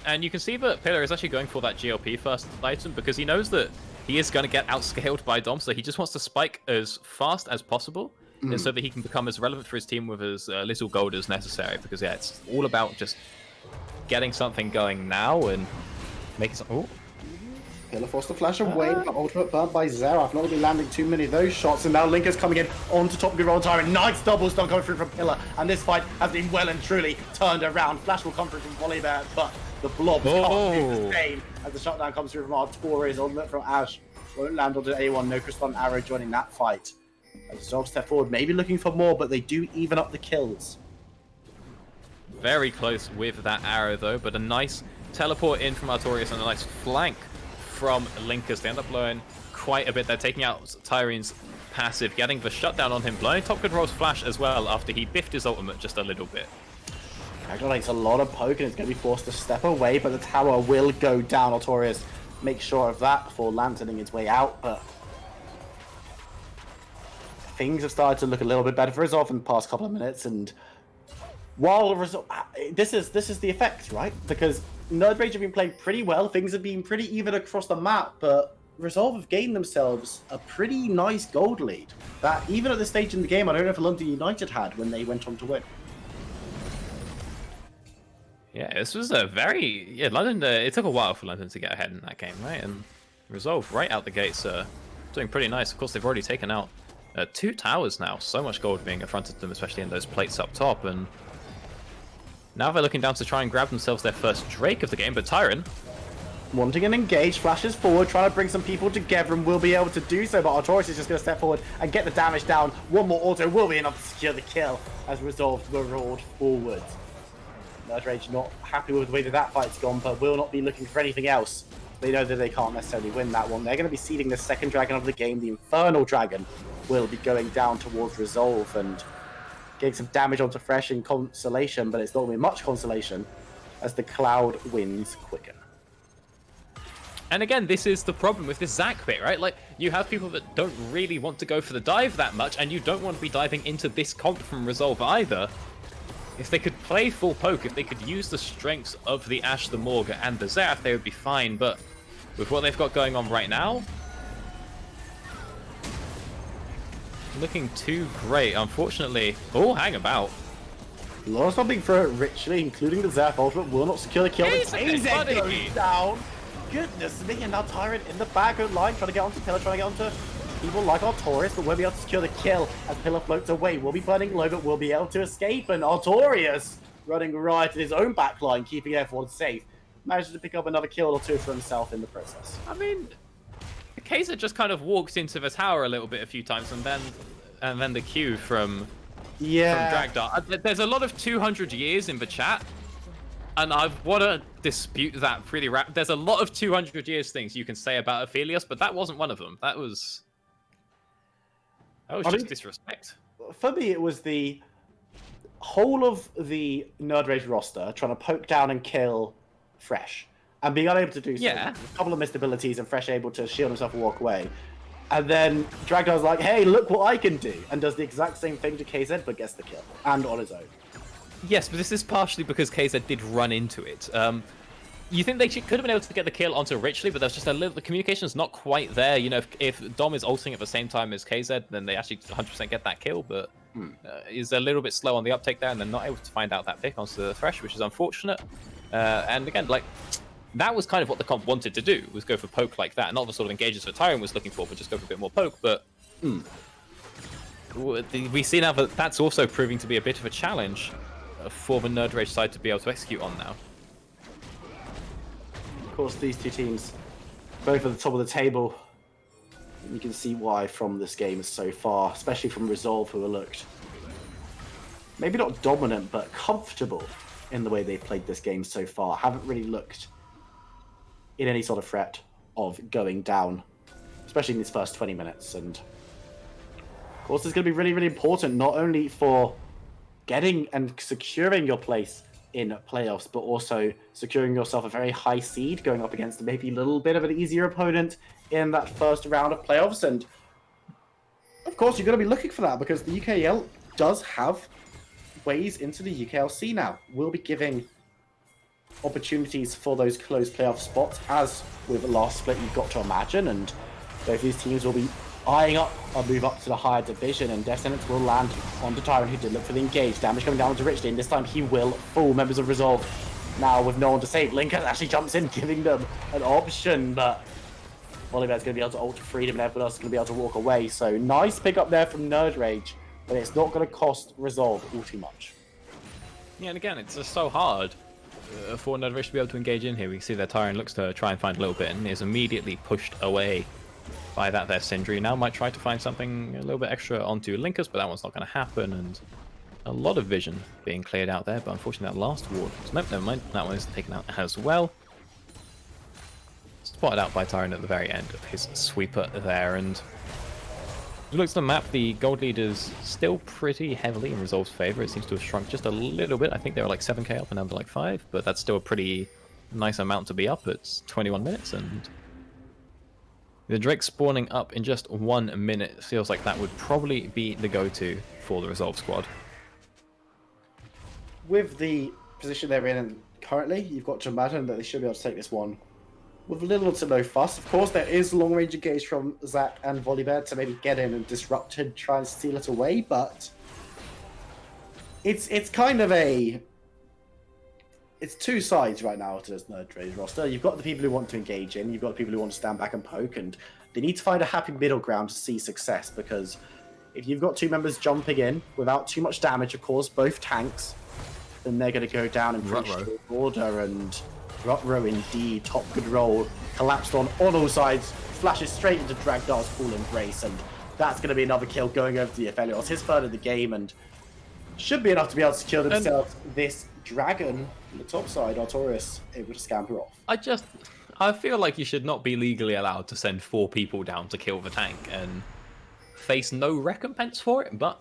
And you can see that Pillar is actually going for that GLP first item because he knows that he is going to get outscaled by Dom, so he just wants to spike as fast as possible and so that he can become as relevant for his team with as little gold as necessary. Because yeah, it's all about just getting something going now and making some. Oh. Pillar forced to flash away, but ultimate burnt by Xerath. Not going to be landing too many of those shots, and now Linker's coming in onto top good roll Tyrant. Nice double stun coming through from Pillar, and this fight has been well and truly turned around. Flash will come through from Volibear, but the blobs can't do the same as the shutdown comes through from Artorias. Ultimate from Ashe won't land onto anyone. No Crystal Arrow joining that fight. As Resolve step forward, maybe looking for more, but they do even up the kills. Very close with that arrow though, but a nice teleport in from Artorias and a nice flank from Linkus. They end up blowing quite a bit. They're taking out Tyrine's passive, getting the shutdown on him, blowing top good roll's flash as well after he biffed his ultimate just a little bit. Ragnar takes a lot of poke and it's going to be forced to step away, but the tower will go down. Artorias makes sure of that before lanterning its way out, but things have started to look a little bit better for Resolve in the past couple of minutes, and while Resolve, this is the effect, right? Because nerdRage have been playing pretty well, things have been pretty even across the map, but Resolve have gained themselves a pretty nice gold lead that even at this stage in the game, I don't know if London United had when they went on to win. Yeah, this was a very... Yeah, London... it took a while for London to get ahead in that game, right? And Resolve, right out the gates, doing pretty nice. Of course, they've already taken out 2 towers now. So much gold being in front of them, especially in those plates up top. And now they're looking down to try and grab themselves their first Drake of the game. But Tyron, wanting an engage, flashes forward, trying to bring some people together, and will be able to do so. But Artorias is just going to step forward and get the damage down. One more auto will be enough to secure the kill as Resolve were rolled forward. nerdRage not happy with the way that fight's gone, but will not be looking for anything else. They know that they can't necessarily win that one. They're going to be seeding the second dragon of the game. The Infernal Dragon will be going down towards Resolve and getting some damage onto Fresh in consolation, but it's not going to be much consolation as the Cloud winds quicken. and again, this is the problem with this Zac bit, right? Like, you have people that don't really want to go for the dive that much, and you don't want to be diving into this comp from Resolve either. if they could play full poke, if they could use the strengths of the Ashe, the Morg, and the Zeraf, they would be fine. But with what they've got going on right now, looking too great, unfortunately. Oh, hang about. A lot of something for it richly, including the Zeraf ultimate, will not secure the kill. KZ goes down. Goodness me, and now Tyrant in the back of line, trying to get onto Pillar, trying to get onto people like Artorias, but won't be able to secure the kill as Pillar floats away. Will be burning low, but will be able to escape, and Artorias running right in his own back line, keeping everyone safe. Manages to pick up another kill or two for himself in the process. I mean, KZ just kind of walked into the tower a little bit a few times, and then the Q from Dragdar. There's a lot of 200 years in the chat, and I want to dispute that pretty rapid. There's a lot of 200 years things you can say about Aphelios, but that wasn't one of them. That was just disrespect. For me, it was the whole of the nerdRage roster trying to poke down and kill Fresh, and being unable to do so. Yeah. A couple of missed abilities, and Fresh able to shield himself and walk away. And then Dragdar's like, hey, look what I can do, and does the exact same thing to KZ, but gets the kill, and on his own. Yes, but this is partially because KZ did run into it. You think they could have been able to get the kill onto Richley, but there's just a little, the communication's not quite there. You know, if Dom is ulting at the same time as KZ, then they actually 100% get that kill, but is a little bit slow on the uptake there, and they're not able to find out that pick onto the Thresh, which is unfortunate. And again, like, that was kind of what the comp wanted to do, was go for poke like that. Not the sort of engages that Tyrant was looking for, but just go for a bit more poke. But we see now that that's also proving to be a bit of a challenge for the nerdRage side to be able to execute on now. Of course, these two teams, both at the top of the table. You can see why from this game so far, especially from Resolve, who have looked maybe not dominant, but comfortable in the way they've played this game so far. Haven't really looked in any sort of threat of going down, especially in these first 20 minutes. And of course, it's going to be really, really important, not only for getting and securing your place in playoffs, but also securing yourself a very high seed, going up against maybe a little bit of an easier opponent in that first round of playoffs. And of course, you're going to be looking for that, because the UKEL does have ways into the UKLC now. We'll be giving opportunities for those close playoff spots, as with the last split you've got to imagine, and both these teams will be eyeing up a move up to the higher division, and Descendants will land onto Tyrant, who did look for the engage. Damage coming down onto Richley, and this time he will fool members of Resolve. Now with no one to save, Linker actually jumps in, giving them an option, but Volibear's going to be able to ult Freedom, and everyone else is going to be able to walk away. So nice pick up there from nerdRage, but it's not going to cost Resolve all too much. Yeah, and again, it's just so hard for nerdRage to be able to engage in here. We see that Tyrant looks to try and find a little bit, and is immediately pushed away by that there Sindri. Now might try to find something a little bit extra onto Linkers, but that one's not going to happen, and a lot of vision being cleared out there, but unfortunately that last ward, nope, never mind, that one is taken out as well. Spotted out by Tyrant at the very end of his sweeper there, and if you look at the map, the gold lead is still pretty heavily in Resolve's favor. It seems to have shrunk just a little bit. I think they were like 7k up and down to like 5, but that's still a pretty nice amount to be up. It's 21 minutes, and the Drake spawning up in just 1 minute feels like that would probably be the go-to for the Resolve squad. With the position they're in currently, you've got to imagine that they should be able to take this one with little to no fuss. Of course, there is long-range engage from Zach and Volibear to maybe get in and disrupt and try and steal it away, but it's kind of a... It's two sides right now to this nerdRage roster. You've got the people who want to engage in, you've got the people who want to stand back and poke, and they need to find a happy middle ground to see success, because if you've got two members jumping in without too much damage, of course, both tanks, then they're going to go down in pretty short order, and Rutro indeed, top good roll, collapsed on all sides, flashes straight into Dragdar's full embrace, and that's going to be another kill going over to the Aphelios, his third of the game, and should be enough to be able to secure themselves this dragon on the top side. Artorias able to scamper off. I feel like you should not be legally allowed to send 4 people down to kill the tank and face no recompense for it, but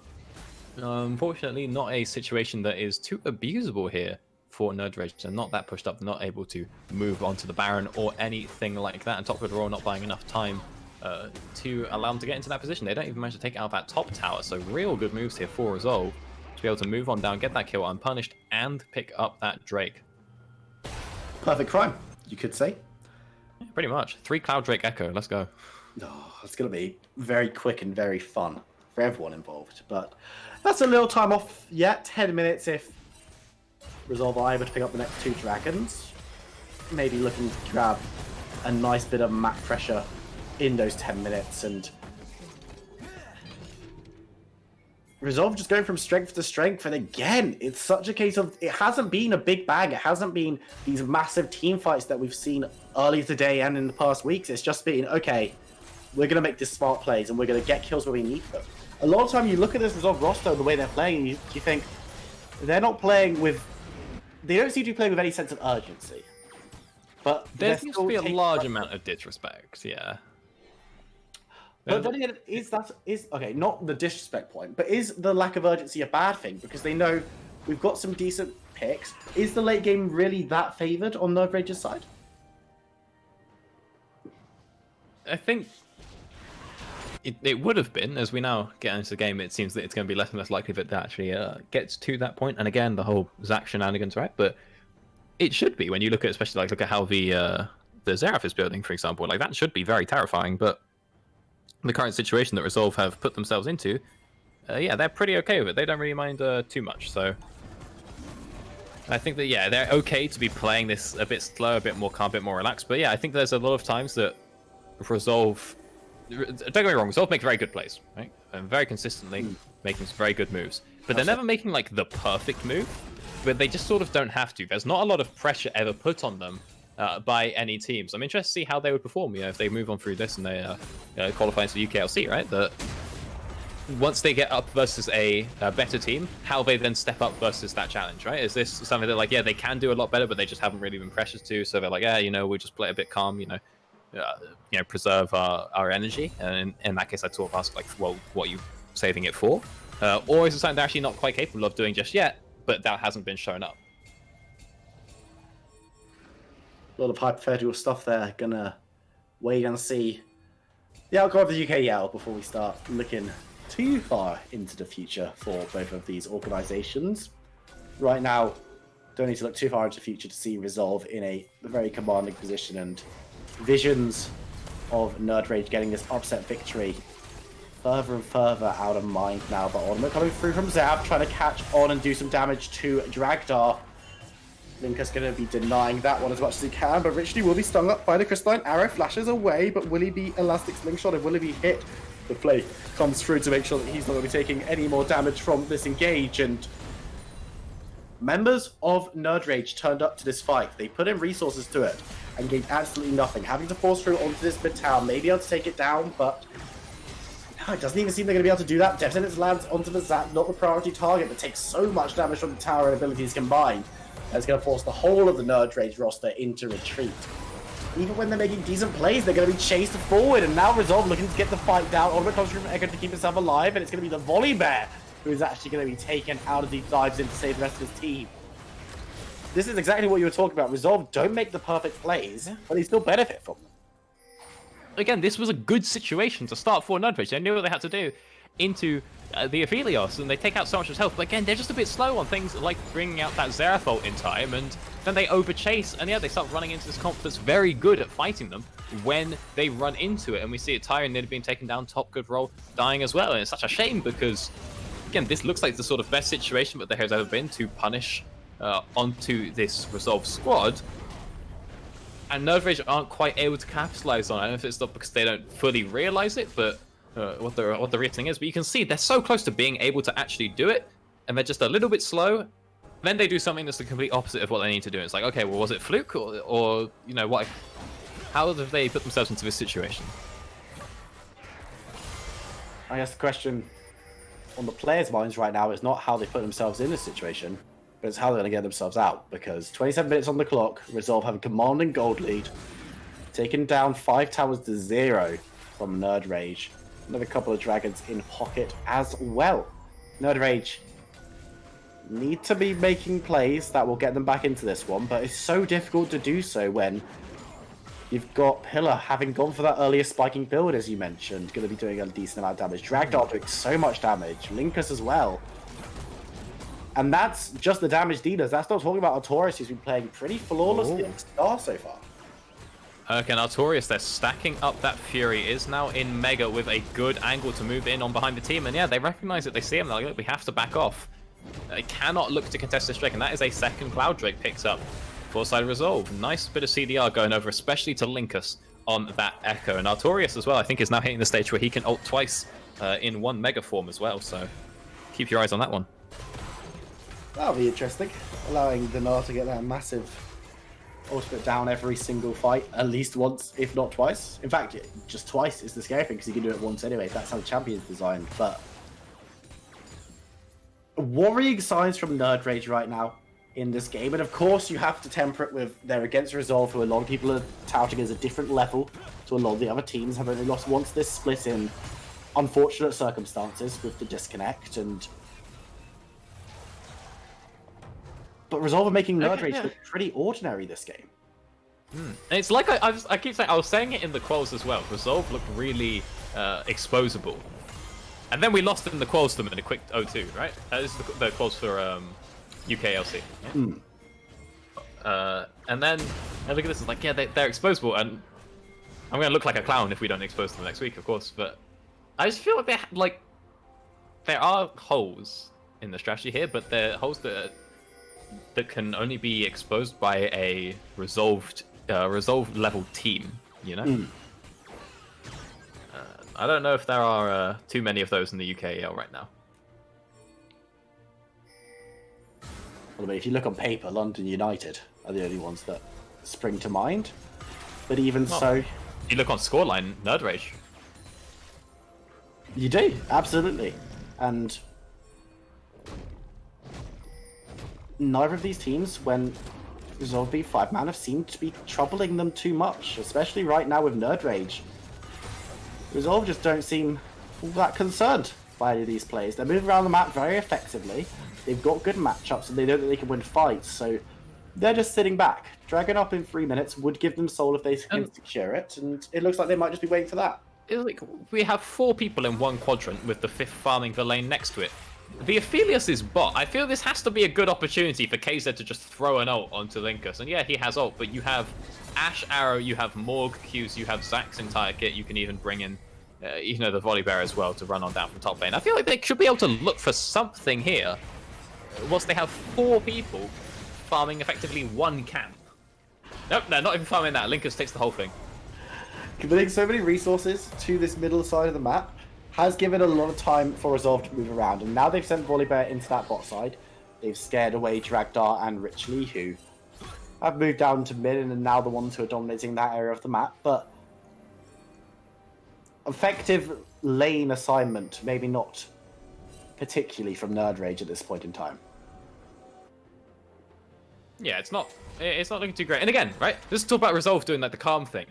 unfortunately not a situation that is too abusable here for nerdRage. They're not that pushed up, they're not able to move onto the Baron or anything like that, and top good roll not buying enough time to allow them to get into that position. They don't even manage to take out that top tower, so real good moves here for Resolve. to be able to move on down, get that kill unpunished, and pick up that Drake. Perfect crime, you could say. Yeah, pretty much. 3 Cloud Drake Echo, let's go. Oh, it's going to be very quick and very fun for everyone involved. But that's a little time off yet. 10 minutes if Resolve are able to pick up the next 2 dragons. Maybe looking to grab a nice bit of map pressure in those 10 minutes. And Resolve just going from strength to strength. And again, it's such a case of it hasn't been a big bang. It hasn't been these massive team fights that we've seen earlier today and in the past weeks. It's just been, okay, we're going to make this smart plays and we're going to get kills where we need them. A lot of time you look at this Resolve roster, the way they're playing, you think they're not playing with... They don't seem to be playing with any sense of urgency. But there seems to be a large amount of disrespect, yeah. But then again, is okay, not the disrespect point, but is the lack of urgency a bad thing? Because they know we've got some decent picks. Is the late game really that favoured on nerdRage's side? I think it would have been, as we now get into the game, it seems that it's going to be less and less likely that that actually gets to that point. And again, the whole Zac shenanigans, right? But it should be when you look at, especially look at how the Xerath is building, for example. Like, that should be very terrifying, but the current situation that Resolve have put themselves into, yeah, they're pretty okay with it. They don't really mind too much, so I think that, yeah, they're okay to be playing this a bit slow, a bit more calm, a bit more relaxed. But yeah, I think there's a lot of times that Resolve, don't get me wrong, Resolve make very good plays, right? And very consistently making some very good moves. But they're never making, like, the perfect move, but they just sort of don't have to. There's not a lot of pressure ever put on them by any teams. I'm interested to see how they would perform, you know, if they move on through this and they qualify into the UKLC, right? That once they get up versus a better team, how they then step up versus that challenge, right? Is this something that, like, yeah, they can do a lot better, but they just haven't really been pressured to, so they're like, yeah, you know, we'll just play a bit calm, you know, preserve our energy. And in that case, I'd sort of ask, like, well, what are you saving it for? Or is it something they're actually not quite capable of doing just yet, but that hasn't been shown up? A lot of hypothetical stuff there. Gonna wait and see the outcome of the UKEL before we start looking too far into the future for both of these organizations. Right now, don't need to look too far into the future to see Resolve in a very commanding position, and visions of nerdRage getting this upset victory further and further out of mind now. But Ornament coming through from Zav, trying to catch on and do some damage to Dragdar. Linker's going to be denying that one as much as he can, but Richly will be stung up by the Crystalline Arrow, flashes away, but will he be Elastic Slingshot, and will he be hit? The play comes through to make sure that he's not going to be taking any more damage from this engage, and members of nerdRage turned up to this fight. They put in resources to it and gained absolutely nothing, having to force through onto this mid-tower, maybe able to take it down, but no, it doesn't even seem they're going to be able to do that. Death lands onto the Zap, not the priority target, but takes so much damage from the tower and abilities combined. That's going to force the whole of the nerdRage roster into retreat. Even when they're making decent plays, they're going to be chased forward, and now Resolve looking to get the fight down. Ornament comes through from Echo to keep himself alive, and it's going to be the Volley Bear who is actually going to be taken out of deep dives in to save the rest of his team. This is exactly what you were talking about. Resolve don't make the perfect plays, but they still benefit from them. Again, this was a good situation to start for nerdRage. They knew what they had to do into the Aphelios, and they take out so much of his health. But again, they're just a bit slow on things like bringing out that Xerath ult in time, and then they overchase, and yeah, they start running into this comp that's very good at fighting them when they run into it. And we see it, Tyrion nearly being taken down, top good roll, dying as well. And it's such a shame because, again, this looks like the sort of best situation that there has ever been to punish onto this Resolve squad. And nerdRage aren't quite able to capitalize on it. I don't know if it's not because they don't fully realize it, but what the reasoning is. But you can see they're so close to being able to actually do it, and they're just a little bit slow. Then they do something that's the complete opposite of what they need to do. It's like, okay, well, was it fluke or you know what? How have they put themselves into this situation? I guess the question on the players' minds right now is not how they put themselves in this situation, but it's how they're going to get themselves out. Because 27 minutes on the clock, Resolve have a commanding gold lead, taking down 5 towers to 0 from nerdRage. Another couple of dragons in pocket as well. nerdRage need to be making plays that will get them back into this one, but it's so difficult to do so when you've got Pillar having gone for that earlier spiking build, as you mentioned, going to be doing a decent amount of damage. Dragdar doing so much damage. Linkus as well. And that's just the damage dealers. That's not talking about Artorias, who's been playing pretty flawlessly on Star so far. Okay, Artorias, they're stacking up that Fury, is now in Mega with a good angle to move in on behind the team. And yeah, they recognize it, they see him, they're like, look, we have to back off. They cannot look to contest this Drake, and that is a second Cloud Drake picks up. Four-side Resolve. Nice bit of CDR going over, especially to Linkus on that Echo. And Artorias as well, I think, is now hitting the stage where he can ult twice in one Mega form as well. So keep your eyes on that one. That'll be interesting. Allowing Dinar to get that massive ultimate down every single fight, at least once, if not twice. In fact, just twice is the scary thing, because you can do it once anyway. That's how the champion's designed. But worrying signs from nerdRage right now in this game. And of course, you have to temper it with they're against Resolve, who a lot of people are touting as a different level to a lot of the other teams. Have only lost once this split in unfortunate circumstances with the disconnect. But Resolve are making nerdRage look pretty ordinary this game. It's like I keep saying, I was saying it in the quals as well. Resolve looked really exposable. And then we lost in the quals to them in a quick 0-2, right? This is the quals for UKLC. Yeah? And then look at this, it's like, yeah, they're exposable, and I'm going to look like a clown if we don't expose them next week, of course, but I just feel like there are holes in the strategy here, but they're holes that can only be exposed by a resolved level team, you know? I don't know if there are too many of those in the UKEL right now. Well, I mean, if you look on paper, London United are the only ones that spring to mind. But even so... If you look on scoreline, nerdRage. You do, absolutely. And neither of these teams, when Resolve beat 5-man, have seemed to be troubling them too much, especially right now with nerdRage. Resolve just don't seem all that concerned by any of these plays. They're moving around the map very effectively. They've got good matchups, and they know that they can win fights, so they're just sitting back. Dragging up in 3 minutes would give them soul if they can secure it, and it looks like they might just be waiting for that. It's like we have 4 people in one quadrant with the 5th farming the lane next to it. The Aphelios is bot. I feel this has to be a good opportunity for KZ to just throw an ult onto Linkus. And yeah, he has ult, but you have Ash Arrow, you have Morg Qs, you have Zack's entire kit. You can even bring in, the Volley Bear as well to run on down from top lane. I feel like they should be able to look for something here, whilst they have 4 people farming effectively 1 camp. Nope, they're not even farming that. Linkus takes the whole thing. Committing so many resources to this middle side of the map has given a lot of time for Resolve to move around, and now they've sent Volley Bear into that bot side. They've scared away Dragdar and Richley, who have moved down to mid and are now the ones who are dominating that area of the map. But effective lane assignment, maybe not particularly from nerdRage at this point in time. Yeah, it's not looking too great. And again, right, let's talk about Resolve doing like the calm thing.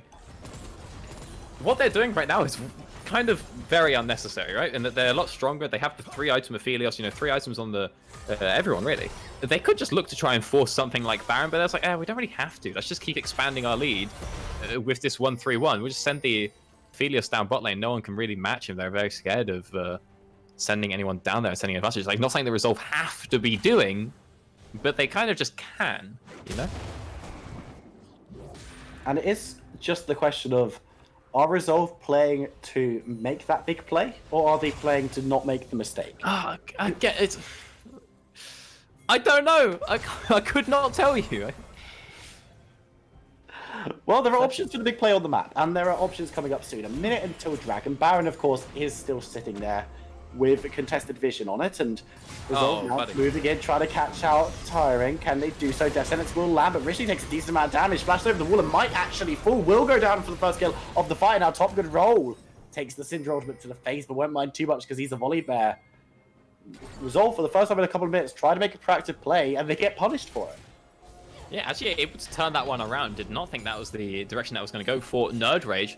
What they're doing right now is kind of very unnecessary, right? And that they're a lot stronger. They have the 3-item Aphelios, 3 items on the everyone, really. They could just look to try and force something like Baron, but that's like, we don't really have to. Let's just keep expanding our lead with this 1-3-1. We'll just send the Aphelios down bot lane. No one can really match him. They're very scared of sending anyone down there and sending advantage. Like, not saying the Resolve have to be doing, but they kind of just can, And it is just the question of, are Resolve playing to make that big play, or are they playing to not make the mistake? I get it. I don't know. I could not tell you. Well, there are options for the big play on the map, and there are options coming up soon. A minute until Dragon. Baron, of course, is still sitting there with contested vision on it, and Resolve now moving in, trying to catch out Tiring. Can they do so? Death Sentence will land, but Rishi takes a decent amount of damage. Flashed over the wall and might actually fall. Will go down for the first kill of the fight. Now Top Good roll. Takes the Syndra ultimate to the face, but won't mind too much because he's a Volley Bear. Resolve, for the first time in a couple of minutes, try to make a proactive play, and they get punished for it. Yeah, actually able to turn that one around. Did not think that was the direction that was going to go for nerdRage.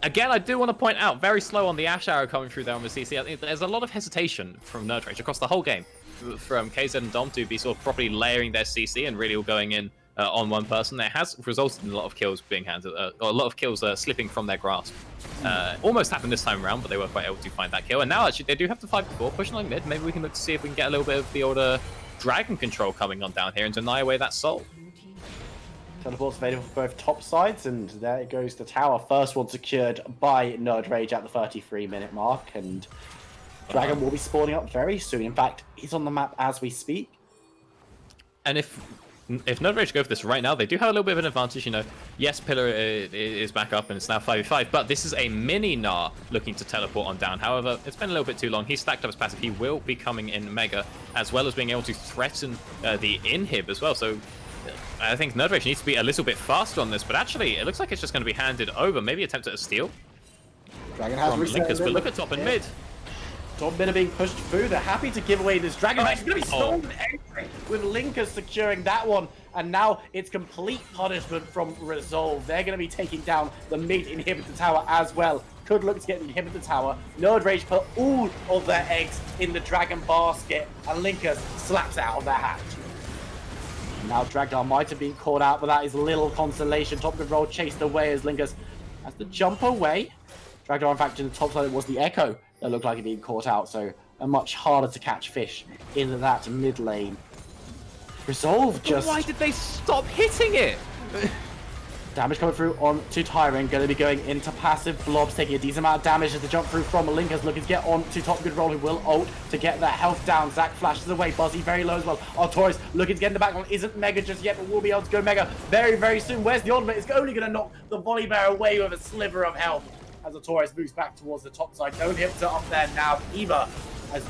Again, I do want to point out, very slow on the Ash Arrow coming through there on the CC. I think there's a lot of hesitation from nerdRage across the whole game. From KZ and Dom to be sort of properly layering their CC and really all going in on one person. It has resulted in a lot of kills being handed, or a lot of kills slipping from their grasp. Almost happened this time around, but they were quite able to find that kill. And now actually they do have the 5-4 pushing like mid. Maybe we can look to see if we can get a little bit of the older Dragon Control coming on down here and deny away that soul. Teleports available for both top sides, and there it goes the tower. First one secured by nerdRage at the 33-minute mark, and Dragon will be spawning up very soon. In fact, he's on the map as we speak. And if nerdRage go for this right now, they do have a little bit of an advantage, you know. Yes, Pillar is back up and it's now 5v5, but this is a mini Gnar looking to teleport on down. However, it's been a little bit too long. He's stacked up his passive. He will be coming in Mega, as well as being able to threaten the inhib as well. So I think nerdRage needs to be a little bit faster on this, but actually, it looks like it's just going to be handed over. Maybe attempt at a steal Dragon has from Linkers, but look at top and mid. Top mid are being pushed through. They're happy to give away this Dragon. It's going to be stolen with Linkers securing that one. And now it's complete punishment from Resolve. They're going to be taking down the mid inhibitor tower as well. Could look to get the inhibitor tower. nerdRage put all of their eggs in the Dragon basket. And Linkers slaps out of their hatch. Now Dragnar might have been caught out, but that is little consolation. Top control chased away as Linkers has to jump away. Dragnar, in fact, in the top side, it was the Echo that looked like it being caught out, so a much harder to catch fish in that mid lane. Resolve just... Why did they stop hitting it? Damage coming through on to Tyrant, going to be going into passive. Blobs taking a decent amount of damage as they jump through from Linkers, looking to get on to top good roll, who will ult to get that health down. Zac flashes away, Buzzy very low as well. Artorias looking to get in the back one, isn't Mega just yet, but will be able to go Mega very, very soon. Where's the ultimate? It's only going to knock the volley bear away with a sliver of health as Artorias moves back towards the top side. No hits are up there now either, as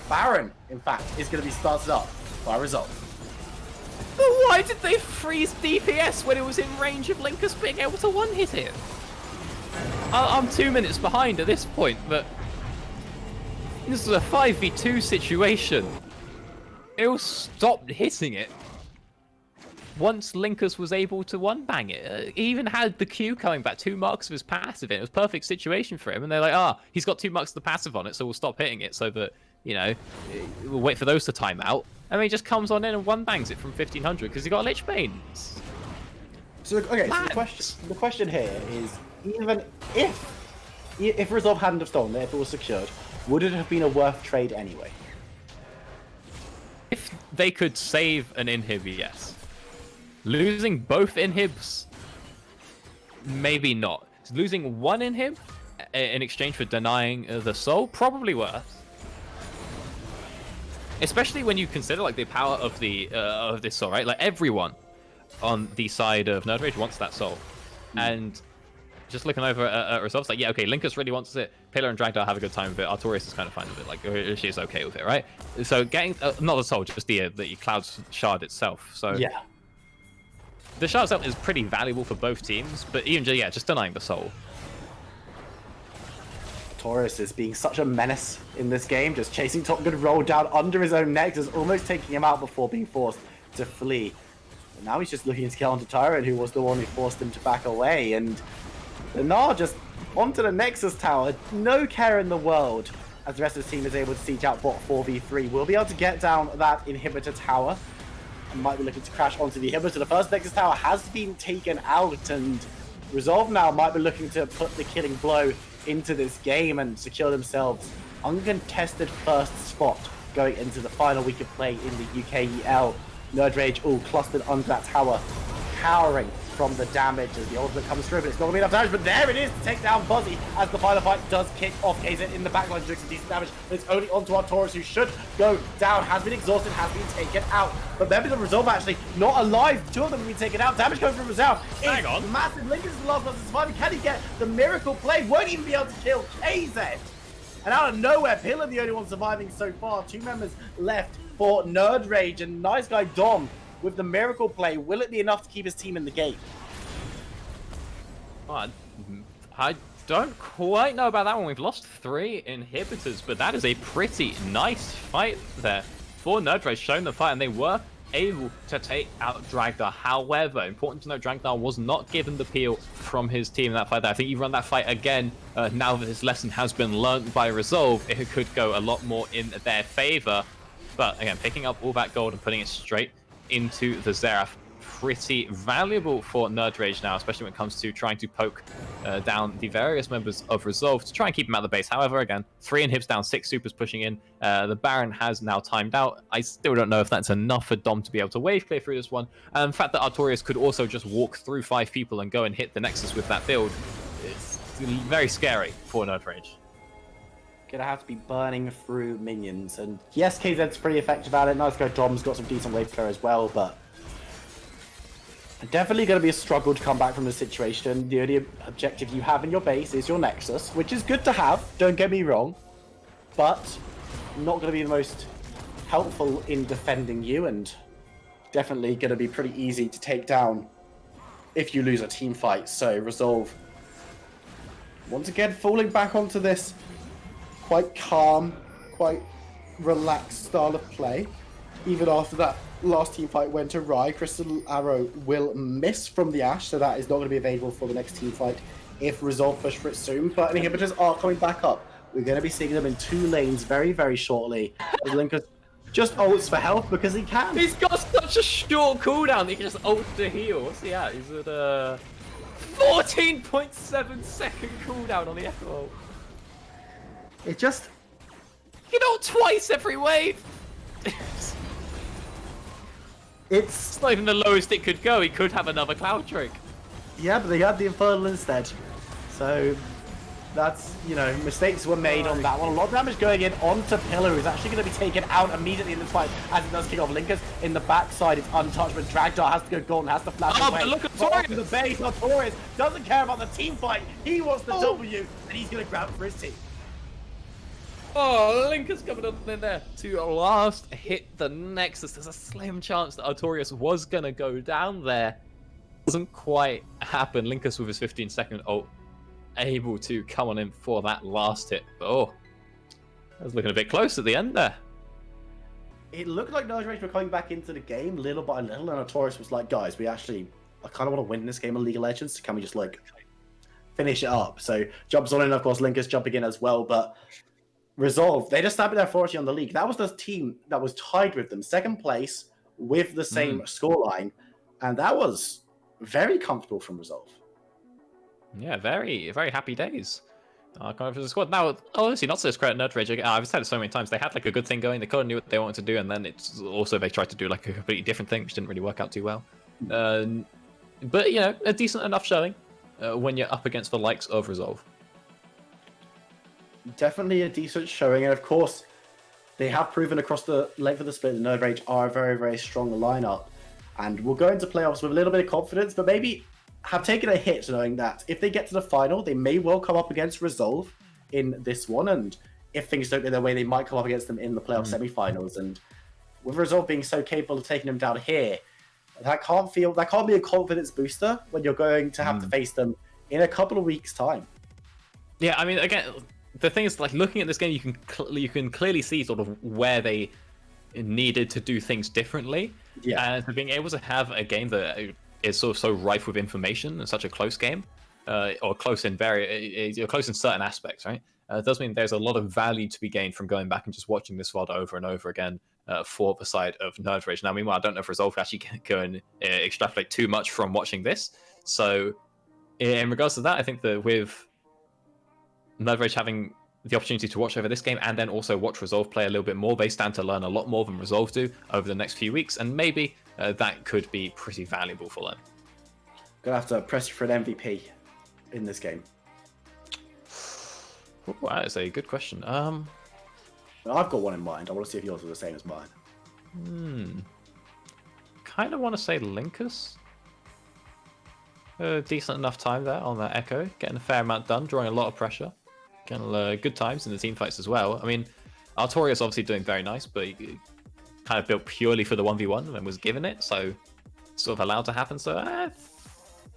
Baron, in fact, is going to be started up by Resolve. But why did they freeze DPS when it was in range of Linkers being able to one-hit it? I'm 2 minutes behind at this point, but this is a 5v2 situation. It will stop hitting it once Linkers was able to one-bang it. He even had the Q coming back, 2 marks of his passive in. It was a perfect situation for him, and they're like, he's got 2 marks of the passive on it, so we'll stop hitting it so that, you know, we'll wait for those to time out. And then he just comes on in and one-bangs it from 1500 because he got a Lich Bane. So, okay, so the question here is, even if Resolve hadn't have stolen it, if it was secured, would it have been a worth trade anyway? If they could save an inhib, yes. Losing both inhibs, maybe not. Losing one inhib in exchange for denying the soul, probably worth. Especially when you consider like the power of the of this soul, right? Like everyone on the side of nerdRage wants that soul, and just looking over at results, like yeah, okay, Linkers really wants it. Pillar and Dragdar have a good time with it. Artorias is kind of fine with it, like she's okay with it, right? So getting not the soul, just the Cloud's shard itself. So yeah, the shard itself is pretty valuable for both teams, but even just denying the soul. Taurus is being such a menace in this game, just chasing top good roll down under his own neck, just almost taking him out before being forced to flee. But now he's just looking to get onto Tyrant, who was the one who forced him to back away, and the Gnar just onto the Nexus tower, no care in the world, as the rest of the team is able to siege out bot 4v3. We'll be able to get down that inhibitor tower, and might be looking to crash onto the inhibitor. The first Nexus tower has been taken out, and Resolve now might be looking to put the killing blow into this game and secure themselves uncontested first spot going into the final week of play in the UKEL. nerdRage all clustered under that tower, cowering from the damage as the ultimate comes through, but it's not going to be enough damage. But there it is to take down Buzzy as the final fight does kick off. KZ in the backline doing some decent damage, but it's only onto Artorias, who should go down, has been exhausted, has been taken out. But members of Resolve actually not alive. 2 of them have been taken out. Damage coming from Resolve. Hang on. Massive. Linkers is the last one surviving. Can he get the miracle play? Won't even be able to kill KZ. And out of nowhere, Pillar the only one surviving so far. 2 members left for nerdRage, and nice guy Dom with the miracle play. Will it be enough to keep his team in the game? I don't quite know about that one. We've lost 3 inhibitors, but that is a pretty nice fight there for nerdRage, showing the fight, and they were able to take out Dragdar. However, important to note, Dragdar was not given the peel from his team in that fight there. I think you run that fight again, now that his lesson has been learned by Resolve, it could go a lot more in their favor. But again, picking up all that gold and putting it straight into the Xerath pretty valuable for nerdRage now, especially when it comes to trying to poke down the various members of Resolve to try and keep them at the base. However, again, 3 inhibs down, 6 supers pushing in. The Baron has now timed out. I still don't know if that's enough for Dom to be able to wave clear through this one. And the fact that Artorias could also just walk through 5 people and go and hit the Nexus with that build is very scary for nerdRage. Gonna have to be burning through minions, and yes, KZ's pretty effective at it. Nice guy Dom's got some decent wave clear as well, but definitely gonna be a struggle to come back from the situation. The only objective you have in your base is your Nexus, which is good to have, don't get me wrong, but not gonna be the most helpful in defending you, and definitely gonna be pretty easy to take down if you lose a team fight. So Resolve once again falling back onto this quite calm, quite relaxed style of play. Even after that last team fight went awry, Crystal Arrow will miss from the Ashe, so that is not going to be available for the next team fight if Resolve push for it soon. But inhibitors are coming back up. We're going to be seeing them in 2 lanes very, very shortly. Linkus just ults for health because he can. He's got such a short cooldown that he can just ult to heal. What's he at? He's at 14.7 second cooldown on the Echo ult. It just... You know, twice every wave! It's not even the lowest it could go. He could have another Cloud Trick. Yeah, but they had the Infernal instead. So, that's, you know, mistakes were made on that one. A lot of damage going in onto Pillar, who's actually going to be taken out immediately in this fight as it does kick off. Linkus in the backside, it's untouched, but Dragdar has to go golden, has to flash away. But look at But off Artorias! the base, Artorias doesn't care about the team fight. He wants the W, and he's going to grab it for his team. Oh, Linkus coming up in there to last hit the Nexus. There's a slim chance that Artorias was going to go down there. Doesn't quite happen. Linkus with his 15-second ult able to come on in for that last hit. But, oh, that was looking a bit close at the end there. It looked like nerdRage were coming back into the game little by little, and Artorias was like, guys, I kind of want to win this game of League of Legends, so can we just, like, finish it up? So, jumps on in, of course, Linkus jumping in as well, but Resolve, they just stabbed their 40 on the league. That was the team that was tied with them, second place with the same scoreline, and that was very comfortable from Resolve. Yeah, very, very happy days. Coming up to the squad. Now, obviously, not to discredit nerdRage. I've said it so many times. They had like a good thing going. They kind of knew what they wanted to do, and then it's also they tried to do like a completely different thing, which didn't really work out too well. But you know, a decent enough showing when you're up against the likes of Resolve. Definitely a decent showing, and of course, they have proven across the length of the split that nerdRage are a very, very strong lineup, and will go into playoffs with a little bit of confidence, but maybe have taken a hit knowing that if they get to the final, they may well come up against Resolve in this one, and if things don't go their way, they might come up against them in the playoff semi-finals. And with Resolve being so capable of taking them down here, that can't be a confidence booster when you're going to have to face them in a couple of weeks' time. Yeah, I mean, again, the thing is, like, looking at this game, you can clearly see sort of where they needed to do things differently. Yeah. And being able to have a game that is sort of so rife with information and such a close game, or close in close in certain aspects, right? It does mean there's a lot of value to be gained from going back and just watching this VOD over and over again for the side of nerdRage. Now, meanwhile, I don't know if Resolve actually can go and extrapolate too much from watching this. So, in regards to that, I think that with nerdRage having the opportunity to watch over this game and then also watch Resolve play a little bit more, they stand to learn a lot more than Resolve do over the next few weeks, and maybe that could be pretty valuable for them. Gonna have to press for an MVP in this game. Ooh, that is a good question. I've got one in mind. I want to see if yours are the same as mine. Kind of want to say Linkus. Decent enough time there on that Echo, getting a fair amount done, drawing a lot of pressure. Getting good times in the team fights as well. I mean, Artorias obviously doing very nice, but he kind of built purely for the 1v1 and was given it, so sort of allowed to happen. So,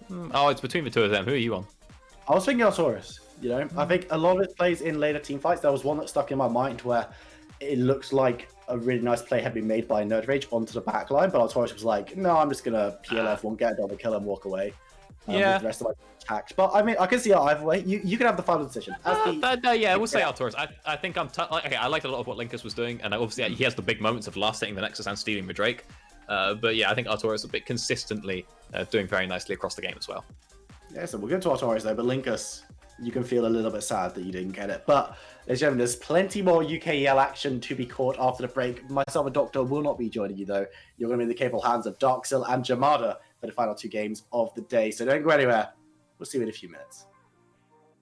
it's between the two of them. Who are you on? I was thinking Artorias. You know, I think a lot of his plays in later team fights, there was one that stuck in my mind where it looks like a really nice play had been made by nerdRage onto the backline, but Artorias was like, no, I'm just going to PLF one, get a double kill and walk away. With the rest of my attacks. But I mean, I can see it either way. You can have the final decision. We'll say Artorias. I think I liked a lot of what Linkus was doing, and obviously he has the big moments of last hitting the Nexus and stealing the Drake. But yeah, I think Artorias a bit consistently doing very nicely across the game as well. Yeah, so we'll get to Artorias though, but Linkus, you can feel a little bit sad that you didn't get it. But, ladies and gentlemen, there's plenty more UKEL action to be caught after the break. Myself and Doctor will not be joining you though. You're going to be in the capable hands of Darksil and Jamada for the final 2 games of the day. So don't go anywhere. We'll see you in a few minutes.